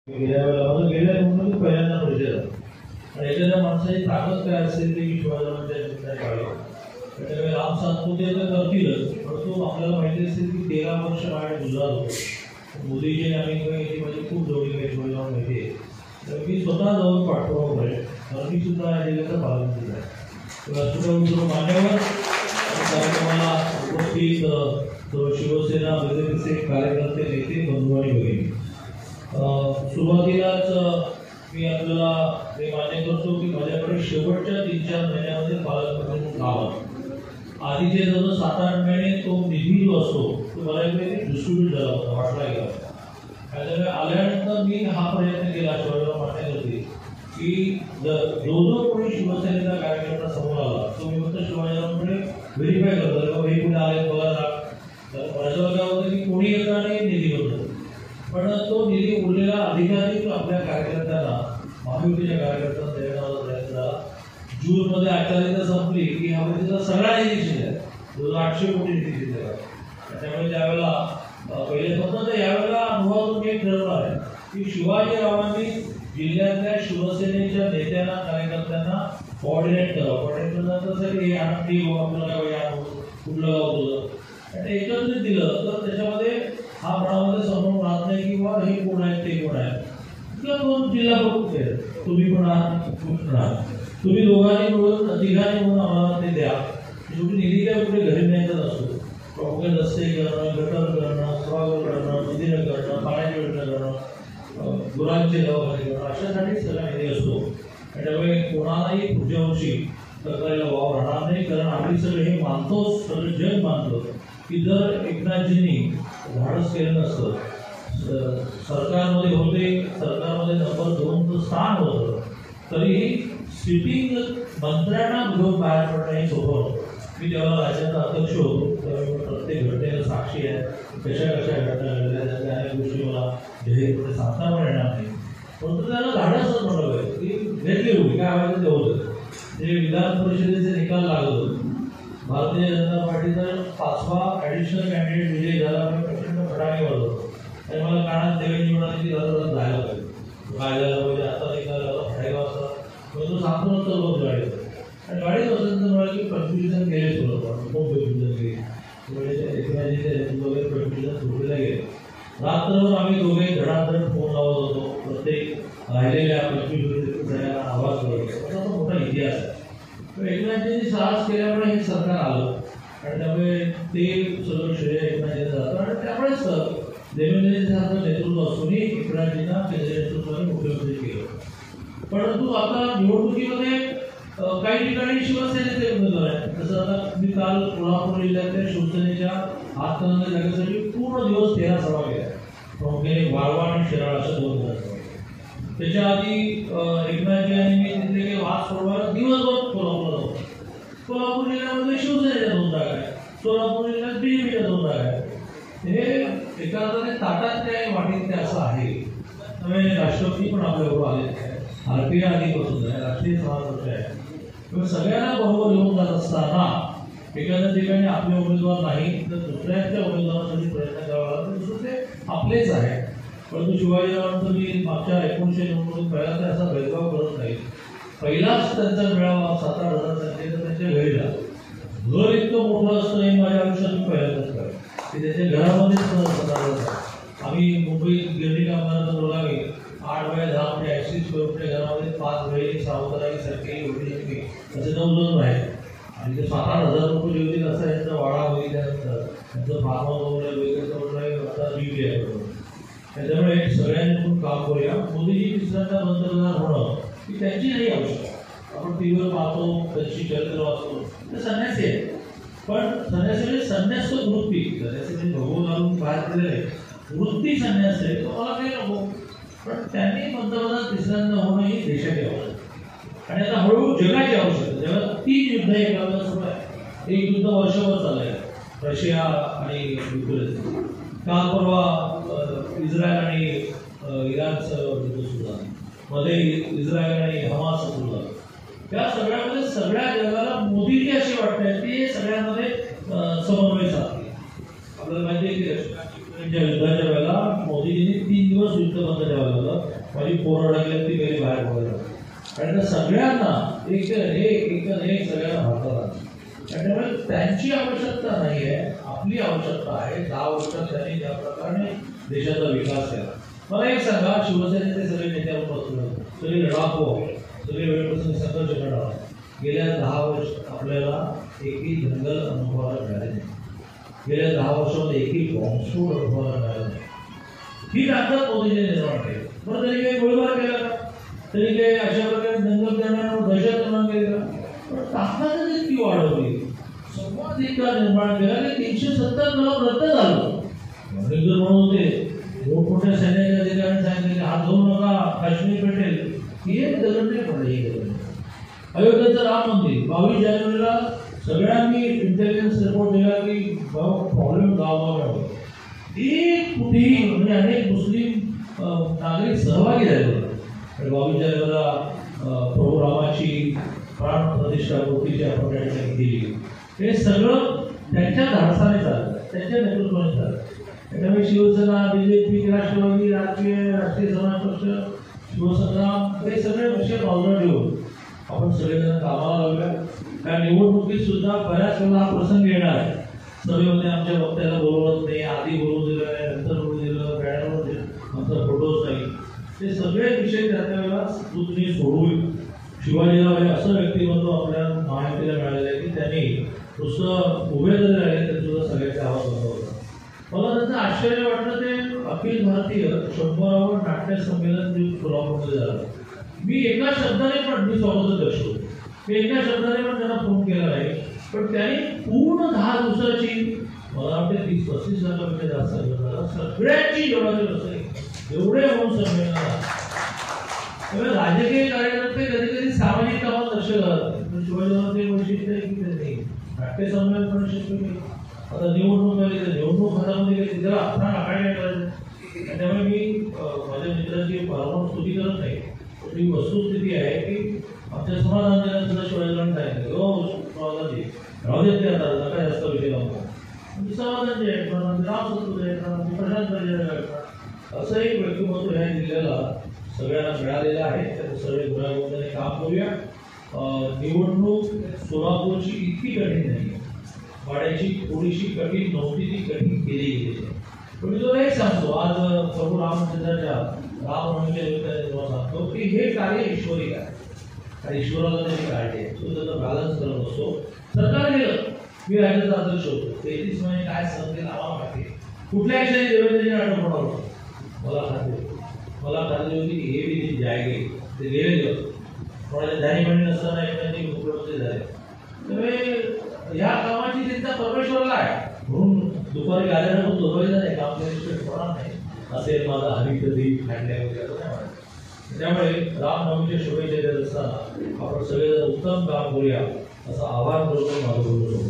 गेल्या वेळेला गेल्या निवडणुकीत पहिल्यांदा परिचय झाला आणि एखाद्या माणसाची ताकद काय असेल ते शिवाजीरावांच्या चित्रात काढली. त्याच्यामुळे राम सातपुते तर करतीलच, परंतु आपल्याला माहिती असेल की 13 वर्ष माझ्या गुजरात होतो. मोदीजी आणि याची माझी खूप जोडी काही शिवाजीराव माहिती आहे. तर मी स्वतः जाऊन पाठपुरावा करेन, कारण मी सुद्धा या जिल्ह्याचा पालकमंत्री आहे. राष्ट्रपती मान्यवर कार्यक्रमाला उपस्थित शिवसेना बीजेपीचे कार्यकर्ते, नेते, बंधू आणि भगिनी, सुरुवातीलाच मी आपल्याला हे मान्य करतो की माझ्याकडे शेवटच्या 3-4 महिन्यामध्ये पालकमंत्री म्हणून काम आहे. आधीचे जवळ 7-8 महिने तो निधी जो असतो तो मला इकडे डिस्ट्रीब्यूट झाला होता, वाटला गेला होता. त्याच्यामुळे आल्यानंतर मी हा प्रयत्न केला शिवाजीराव मान्य करते की जो कोणी शिवसेनेचा कार्यकर्ता समोर आला तो मी फक्त शिवाजीरावांकडे व्हेरीफाय करतो की कुठे आले बघा ना. तर माझं काय होतं की कोणी येतं आणि निधी करतो, पण तो निधी उरलेला अधिकाधिक आपल्या कार्यकर्त्यांना, महायुतीच्या कार्यकर्त्यांना देण्याचा प्रयत्न झाला. जूनमध्ये आचार्यता संपली की हा तिचा सगळा निधी शिल्लक 800 कोटी निधी शिल्लक आहे. त्यामुळे त्यावेळेला पहिले फक्त यावेळेला अनुभवातून एक ठरवलं आहे की शिवाजीरावांनी जिल्ह्यातल्या शिवसेनेच्या नेत्यांना, कार्यकर्त्यांना कोऑर्डिनेट करावं. कोऑर्डिनेट हे आणखी आपल्याला कुठलं गाव तुझं आणि एकत्रित दिलं तर त्याच्यामध्ये हा मनामध्ये समोर राहत नाही की बा हे कोण आहे ते कोण आहे, किंवा 2 जिल्हा प्रमुख आहेत, तुम्ही पण आहात, तुम्ही दोघांनी मिळून तिघांनी मिळून आम्हाला ते द्या. शेवटी निधी काय कुठे घरी न्यायचा नसतो. प्रमुख रस्ते करणं, गटर करणं, सभागृह करणं, निधी करणं, पाण्याची योजना करणं, गुरांचे दवाखाने करणं, अशासाठी सगळा निधी असतो. त्यामुळे कोणालाही पुढच्या वर्षी तक्रारीला वाव राहणार नाही, कारण आम्ही सगळे हे मानतो, सगळं जग मानतो की जर एकनाथजींनी धाडस केलं नसतं, सरकारमध्ये होते, सरकारमध्ये नंबर 2चं स्थान होतं, तरीही सिटिंग मंत्र्यांना घेऊन बाहेर पडणं हे सोपं होतं. मी तेव्हा राज्याचा अध्यक्ष होतो, त्यामुळे प्रत्येक घटनेला साक्षी आहे. कशा कशा घटना घडल्या त्याच्या अनेक गोष्टी मला जाहीरपणे सांगता पण येणार नाही, परंतु त्याला धाडसच म्हटलं पाहिजे की घेतली होती काय व्हायचं ते होतं. ते विधान परिषदेचे निकाल लागत, भारतीय जनता पार्टीचा 5वा ॲडिशनल कॅन्डिडेट विजय झाला आणि प्रचंड फटाके वाजवतो. आणि मला कानात देवेंद्र म्हणाले की जायला पाहिजे, काय झालं पाहिजे, आता निकाल झाला फटाके वाजता, तो सांगतो नंतर रोज गाडी आणि गाडीत बसल्यानंतर म्हणाले की कन्फ्युजन केले थोडंफार, खूप कन्फ्युजन केली, एकमेकांचे वगैरे कन्फ्युजन सोडलेलं गेले. रात्रभर आम्ही दोघे धडाधड फोन लावत होतो, प्रत्येक राहिलेल्या 25 सगळ्यांना आवाज करत होतो. असा तो मोठा इतिहास आहे. एकनाथजींनी साहस केल्यामुळे हे सरकार आलं आणि त्यामुळे ते सगळं श्रेय एकनाथजींना जातं आणि त्यामुळेच देवेंद्रजींसारखं नेतृत्व असूनही एकनाथजींना केंद्रीय नेतृत्वाने मुख्यमंत्री केलं. परंतु आता निवडणुकीमध्ये काही ठिकाणी शिवसेनेचे उमेदवार आहेत. जसं आता मी काल कोल्हापूर जिल्ह्यातल्या शिवसेनेच्या हातकणंगले जागेसाठी पूर्ण दिवस 13 सभा केल्या, प्रमुख्याने वाळवा आणि शिराळा अशा 2 सभा. त्याच्या आधी एकनाथजी आणि मी तिथले वाद सोडवायला दिवसभर कोल्हापूरला जातो. कोल्हापूर जिल्ह्यामध्ये शिवसेनेच्या 2 जागा आहेत, सोलापूर जिल्ह्यात बीजेपीच्या 2 जागा आहेत. हे एका अर्थाने ताटात त्या वाटीत ते असं आहे. त्यामुळे राष्ट्रपती पण आपल्याबरोबर आले आहे, RPI आधीपासून आहे, राष्ट्रीय समाज पक्ष आहे. त्यामुळे सगळ्यांना बरोबर घेऊन जात असताना एखाद्या ठिकाणी आपले उमेदवार नाही तर दुसऱ्याच्या उमेदवारासाठी प्रयत्न करावा लागतो, दुसरं ते आपलेच आहे. परंतु शिवाजीरावांचं मी मागच्या 1900 निवडणुकीत पहिल्यांदा असा भेदभाव करत नाही. पहिलाच त्यांचा मेळावा 7-8 हजार संख्येचा त्यांच्या घरी झाला. घर इतकं मोठं असतं हे माझ्या आयुष्यात मी पहिल्यांदाच कळलं की त्याच्या घरामध्येच आम्ही मुंबईत गिरणी कामगारांना बोलावे 8x10 म्हणजे 80 स्क्वेअर फुटच्या घरामध्ये 5 वेळी सावकारांसारखे एवढी असे 9 जण आहेत आणि ते 7-8 हजार रुपये जेवतील असा यांचा वाडा होईल. त्यानंतर त्यांचं फार्म हाऊस वगैरे आता ड्युटी आहे. त्याच्यामुळे सगळ्यांनी काम करूया. मोदीजी तिसऱ्यांदा पंतप्रधान होणं ही त्यांची नाही आवश्यकता. आपण टीव्हीवर पाहतो, त्यांची चरित्र वाचतो, ते संन्यासी आहे. पण संन्यासी संन्यास तो वृत्ती, संन्यासी भगवून घालून बाहेर केलेलं आहे, वृत्ती संन्यास आहे, तो मला काही नको. पण त्यांनी पंतप्रधान तिसऱ्यांदा होणं ही देशाची आवश्यकता आणि आता हळूहळू जगाची आवश्यकता. जगात 3 युद्ध एकाला सुरू आहे. एक युद्ध वर्षभर चाललंय, रशिया आणि युक्रेन. काल परवा इस्रायल आणि इराणचं युद्ध सुरू झालं, मध्ये इस्रायल आणि हमास सुरू झालं. त्या सगळ्यामध्ये सगळ्या जगाला मोदीजी अशी वाटते की सगळ्यांमध्ये समन्वय साधले. आपल्याला माहिती आहे की युद्धाच्या वेळेला मोदीजींनी 3 दिवस युद्ध बंद ठेवायला लागलं माझी पोरं अडकली ती गेली बाहेर पडायला. कारण त्या सगळ्यांना एक सगळ्यांना हातात आलं. त्यामुळे त्यांची आवश्यकता नाही आहे, आपली आवश्यकता आहे. 10 वर्षात त्यांनी ज्या प्रकारे देशाचा विकास केला. मला एक सांगा, शिवसेनेचे सगळे नेत्यावर बसले, सगळे लढाकू, सगळे वेळप्रसंगी संघर्ष लढा, गेल्या 10 वर्ष आपल्याला एकही दंगल अनुभवायला मिळाले नाही. गेल्या 10 वर्षामध्ये एकही बॉम्बस्फोट अनुभवायला मिळाला नाही. ही ताकद मोदीने निर्माण केली. बरं, तरी काही गोळीबार केला का? तरी काही अशा प्रकारे दंगल करण्यावर दहशत निर्माण केली का? पण ताकदच इतकी वाढवली, संवाद इतका निर्माण केला की 370 कलम रद्द झालं. जर म्हणून होते मोठमोठ्या सैन्याच्या अधिकाऱ्यांनी सांगितले की हात धुवू नका, काश्मीर पेटेल. ही एक दगड नाही पडली. ही दगड अयोध्येचं राम मंदिर 22 जानेवारीला सगळ्यांनी इंटेलिजन्स रिपोर्ट दिला की प्रॉब्लेम गावावर एक कुठेही म्हणजे अनेक मुस्लिम नागरिक सहभागी झाले. 22 जानेवारीला प्रभू रामाची प्राण प्रतिष्ठा मूर्तीची आपण या ठिकाणी केली. हे सगळं त्यांच्या धाडसाने झालं, त्यांच्या नेतृत्वाने झालं. त्यामुळे शिवसेना, बीजेपी, राष्ट्रवादी, राष्ट्रीय समाज पक्ष, शिवसंग्राम हे सगळे विषय बाजूला ठेवून आपण सगळेजण कामाला लावूया. त्या निवडणुकीत सुद्धा बऱ्याच वेळा हा प्रसंग येणार आहे. सभेमध्ये आमच्या वक्त्याला बोलवत नाही, आधी बोलवून दिलं नाही, नंतर बोलून दिलं, बॅनरवर आमचा फोटोच नाही. ते सगळे विषय त्या वेळेला तुम्ही सोडून शिवाजीराव हे असं व्यक्तिमत्व आपल्या महायुतीला मिळालेलं आहे की त्यांनी नुसतं उभे जरी राहिले तरी सुद्धा सगळ्यांचे आवाज बंद होता. मला त्यांचं आश्चर्य वाटलं. ते अखिल भारतीय 100वे नाट्य संमेलन जे सोलापूरमध्ये झालं, मी एका शब्दाने पण मी स्वागताध्यक्ष होतो. मी एका शब्दाने पण त्यांना फोन केला नाही, पण त्यांनी पूर्ण 10 दिवसाची मला वाटते 30-35 लाखापेक्षा जास्त झाला सगळ्यांची जेवढाची नसेल एवढे होऊन संमेलनाला. त्यामुळे राजकीय कार्यकर्ते कधी कधी सामाजिक कामात लक्ष घालतात. शिवाजीराव ते वैशिष्ट्य आहे की त्यांनी नाट्य संमेलन पण शक्य केलं. आता निवडणूक झाली तर निवडणूक हातामध्ये गेली, त्याला अफरा नाकाय करायचं. त्यामुळे मी माझ्या मित्रांची परवानगी स्तुती करत नाही. ही वस्तुस्थिती आहे की आमच्या समाधान सुद्धा शिवाजीरावांनी सांगितलं राहू देत ते आता नका जास्त विषय लावतो. समाधान जे आहे राम संस्कृत आहे, प्रशांत असं एक व्यक्तिमत्व ह्या जिल्ह्याला सगळ्यांना मिळालेलं आहे. त्याचं सगळे गुणागोविंदाने काम करूया. निवडणूक सोलापूरची इतकी कठीण नाही, वाड्याची थोडीशी कठीण नव्हती, ती कठीण केली गेली. पण तो एक सांगतो, आज प्रभू रामचंद्राच्या रामनवमीच्या निमित्ताने जेव्हा सांगतो की हे कार्य ईश्वरी आहे आणि ईश्वराला त्याची काळजी आहे. तो त्याचा बॅलन्स करत असतो. सरकार गेलं, मी राज्याचा अध्यक्ष होतो. 33 महिने काय सहन केलं आम्हाला माहिती. कुठल्याही क्षणी देवेंद्रजी नाटक होणार होतं. मला खात्री होती की हे बी जायगे ते गेले दिवस कोणाच्या ध्यानीमणी नसताना एकदाची मुख्यमंत्री झाले. त्यामुळे ह्या कामाची चिंता परमेश्वराला आहे. म्हणून दुपारी गाड्यानं जोडवायचं नाही, काम केल्याशिवाय होणार नाही असेल माझा हरी कधी खांडल्या वगैरे असं नाही म्हणत. त्यामुळे रामनवमीच्या शुभेच्छा देत असताना आपण सगळेजण उत्तम काम करूया असं आवाहन करून माझं बोलू शकतो.